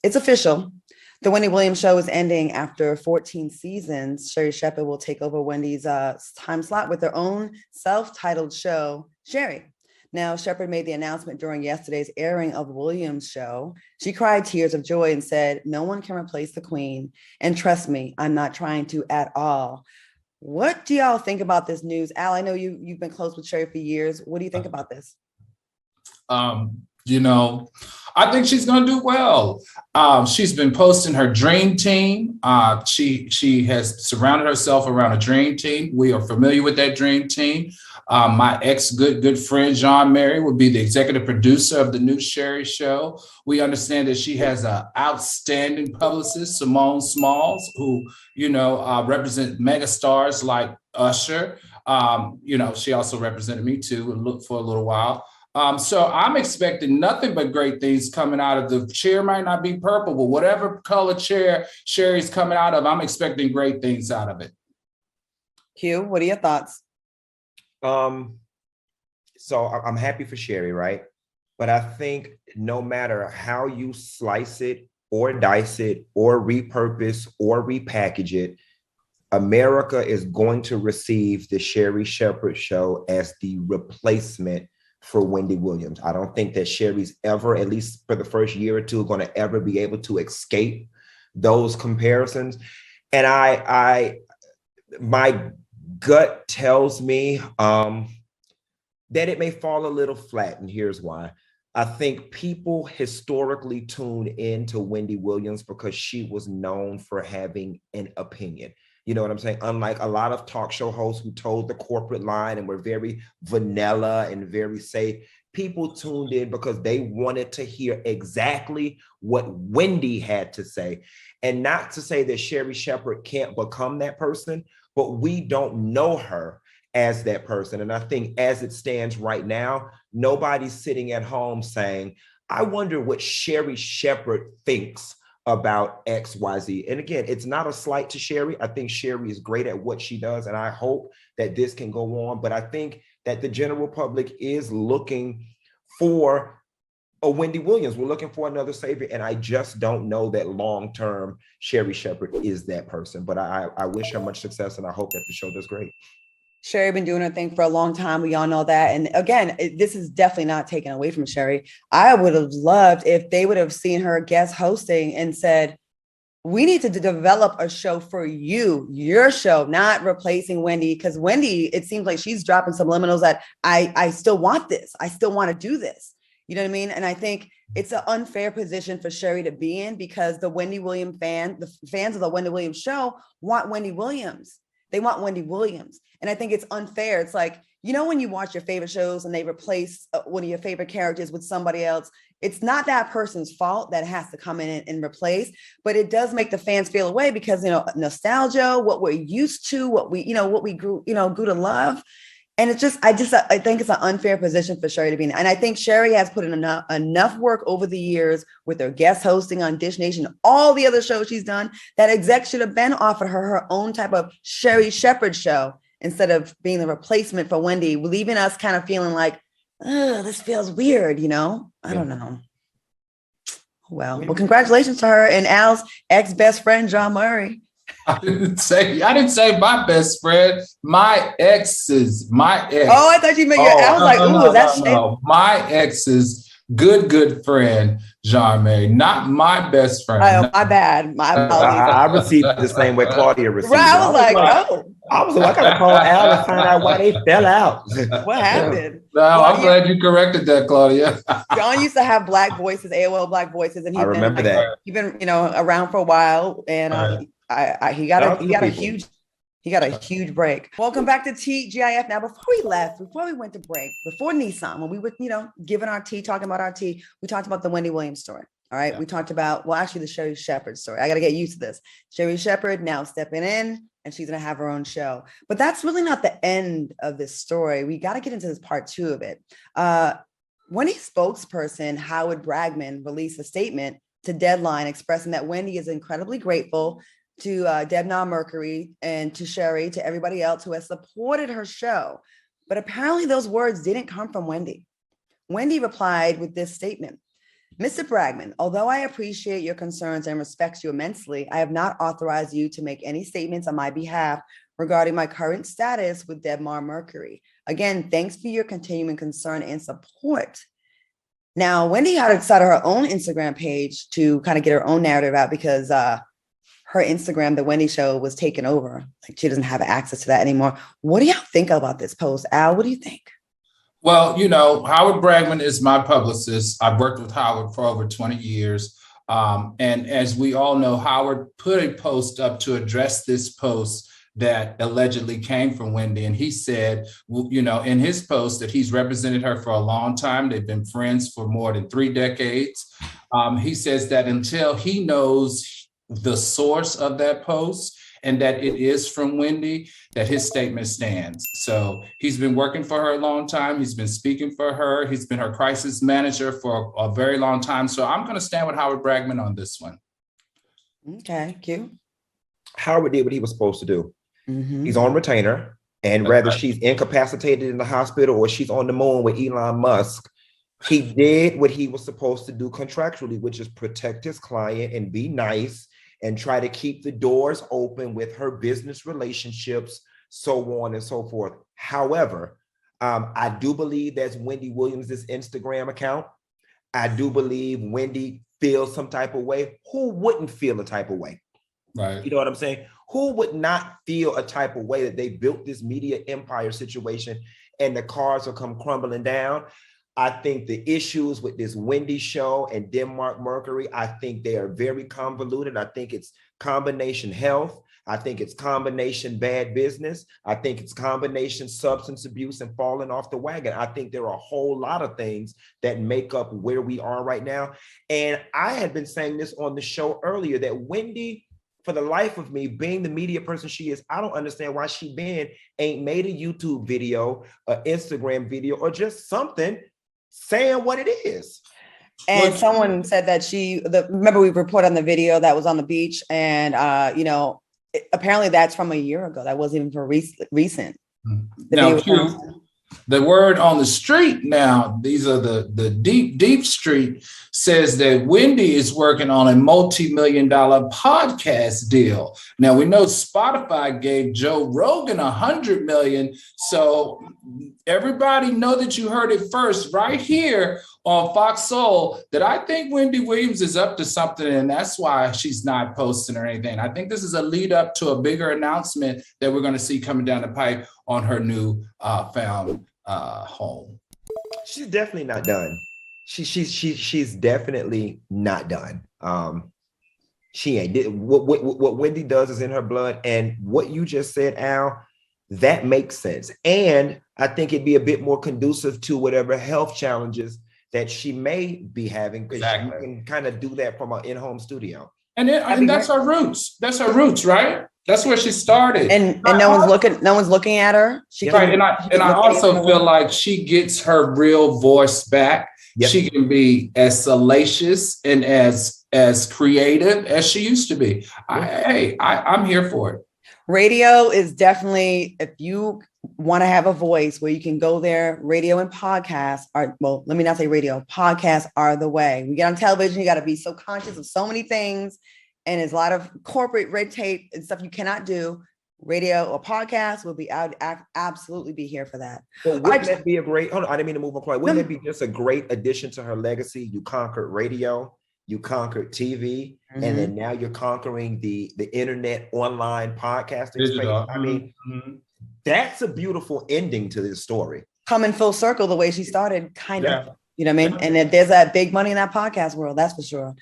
It's official. The Wendy Williams Show is ending after 14 seasons. Sherri Shepherd will take over Wendy's time slot with her own self-titled show, Sherri. Now, Shepherd made the announcement during yesterday's airing of Williams' show. She cried tears of joy and said, "No one can replace the queen. And trust me, I'm not trying to at all." What do y'all think about this news? Al, I know you've been close with Sherri for years. What do you think about this? You know, I think she's going to do well. She's been posting her dream team. She has surrounded herself around a dream team. We are familiar with that dream team. My good friend, John Mary, will be the executive producer of the new Sherri Show. We understand that she has an outstanding publicist, Simone Smalls, who, represent megastars like Usher. She also represented me too for a little while. So I'm expecting nothing but great things coming out of the chair. Might not be purple, but whatever color chair Sherri's coming out of, I'm expecting great things out of it. Hugh, what are your thoughts? So I'm happy for Sherri, right? But I think no matter how you slice it or dice it or repurpose or repackage it, America is going to receive the Sherri Shepherd Show as the replacement for Wendy Williams. I don't think that Sherri's ever, at least for the first year or two, going to ever be able to escape those comparisons. And my gut tells me that it may fall a little flat, and here's why. I think people historically tuned into Wendy Williams because she was known for having an opinion. You know what I'm saying? Unlike a lot of talk show hosts who told the corporate line and were very vanilla and very safe, people tuned in because they wanted to hear exactly what Wendy had to say. And not to say that Sherri Shepherd can't become that person, but we don't know her as that person. And I think as it stands right now, nobody's sitting at home saying, I wonder what Sherri Shepherd thinks about XYZ. And again, it's not a slight to Sherri. I think Sherri is great at what she does, and I hope that this can go on. But I think that the general public is looking for a Wendy Williams. We're looking for another savior, and I just don't know that long-term Sherri Shepherd is that person. But I wish her much success, and I hope that the show does great. Sherri been doing her thing for a long time. We all know that. And again, this is definitely not taken away from Sherri. I would have loved if they would have seen her guest hosting and said, we need to develop a show for you, your show, not replacing Wendy. Because Wendy, it seems like she's dropping some liminals that I still want this. I still want to do this. You know what I mean? And I think it's an unfair position for Sherri to be in because the Wendy Williams the fans of the Wendy Williams Show want Wendy Williams. They want Wendy Williams. And I think it's unfair. It's like, when you watch your favorite shows and they replace one of your favorite characters with somebody else, it's not that person's fault that has to come in and replace, but it does make the fans feel away because, nostalgia, what we're used to, what we grew to love. And it's just, I think it's an unfair position for Sherri to be in. And I think Sherri has put in enough work over the years with her guest hosting on Dish Nation, all the other shows she's done, that exec should have been offered her own type of Sherri Shepherd Show instead of being the replacement for Wendy, leaving us kind of feeling like, this feels weird, I don't know. Well, congratulations to her and Al's ex-best friend, John Murray. I didn't say my best friend. My ex. Oh, I thought you meant your. I was like, ooh, that's no. My ex's good friend, John May, not my best friend. Oh, my bad. My apologies. I received it the same way Claudia received it. I was like, oh. I gotta call Al and find out why they fell out. What happened? No, I'm glad you corrected that, Claudia. John used to have black voices, AOL black voices, and I remember that. He's been, around for a while, and he got a huge break. Welcome back to TGIF. Now, before we went to break, before Nissan, when we were, giving our tea, talking about our tea, we talked about the Wendy Williams story. All right. Yeah. We talked about, the Sherri Shepherd story. I got to get used to this. Sherri Shepherd now stepping in, and she's going to have her own show. But that's really not the end of this story. We got to get into this part 2 of it. Wendy's spokesperson, Howard Bragman, released a statement to Deadline expressing that Wendy is incredibly grateful to Debna Mercury and to Sherri, to everybody else who has supported her show. But apparently those words didn't come from Wendy. Wendy replied with this statement. Mr. Bragman, although I appreciate your concerns and respect you immensely, I have not authorized you to make any statements on my behalf regarding my current status with Debmar Mercury. Again, thanks for your continuing concern and support. Now, Wendy had started her own Instagram page to kind of get her own narrative out because her Instagram, The Wendy Show, was taken over. Like, she doesn't have access to that anymore. What do y'all think about this post? Al, what do you think? Well, you know, Howard Bragman is my publicist. I've worked with Howard for over 20 years. And as we all know, Howard put a post up to address this post that allegedly came from Wendy. And he said, you know, in his post that he's represented her for a long time. They've been friends for more than 3 decades. He says that until he knows the source of that post and that it is from Wendy, that his statement stands. So he's been working for her a long time. He's been speaking for her. He's been her crisis manager for a very long time. So I'm going to stand with Howard Bragman on this one. Okay, Q. Howard did what he was supposed to do. Mm-hmm. He's on retainer, and whether she's incapacitated in the hospital or she's on the moon with Elon Musk, he did what he was supposed to do contractually, which is protect his client and be nice and try to keep the doors open with her business relationships, so on and so forth. However, I do believe that's Wendy Williams' Instagram account. I do believe Wendy feels some type of way. Who wouldn't feel a type of way? Right. You know what I'm saying? Who would not feel a type of way that they built this media empire situation and the cards will come crumbling down? I think the issues with this Wendy show and Denmark Mercury, I think they are very convoluted. I think it's combination health. I think it's combination bad business. I think it's combination substance abuse and falling off the wagon. I think there are a whole lot of things that make up where we are right now. And I had been saying this on the show earlier that Wendy, for the life of me, being the media person she is, I don't understand why she ain't made a YouTube video, an Instagram video, or just something saying what it is. And someone said that remember we reported on the video that was on the beach, and apparently that's from a year ago. That wasn't even for recent. Now, Q, the word on the street now, these are the deep street, says that Wendy is working on a multi-million-dollar podcast deal. Now, we know Spotify gave Joe Rogan $100 million. So everybody know that you heard it first right here on FOXSOUL, that I think Wendy Williams is up to something, and that's why she's not posting or anything. I think this is a lead up to a bigger announcement that we're going to see coming down the pipe on her new found home. She's definitely not done. She's definitely not done. She ain't. What Wendy does is in her blood, and what you just said, Al, that makes sense. And I think it'd be a bit more conducive to whatever health challenges that she may be having, because she can kind of do that from an in-home studio. And that's her roots. That's her roots, right? That's where she started. And no one's looking at her. Right. And I also feel like she gets her real voice back. Yep. She can be as salacious and as creative as she used to be. I'm here for it. Radio is definitely, if you want to have a voice where you can go there, radio and podcasts are, well, let me not say radio, podcasts are the way. We get on television, you got to be so conscious of so many things, and there's a lot of corporate red tape and stuff you cannot do. Radio or podcast will be out, absolutely be here for that. But wouldn't that be a great, hold on, I didn't mean to move on. Wouldn't it be just a great addition to her legacy? You conquered radio, you conquered TV, and then now you're conquering the internet online podcasting space. I mean, that's a beautiful ending to this story. Coming full circle the way she started, kind of. You know what I mean? And if there's that big money in that podcast world, that's for sure.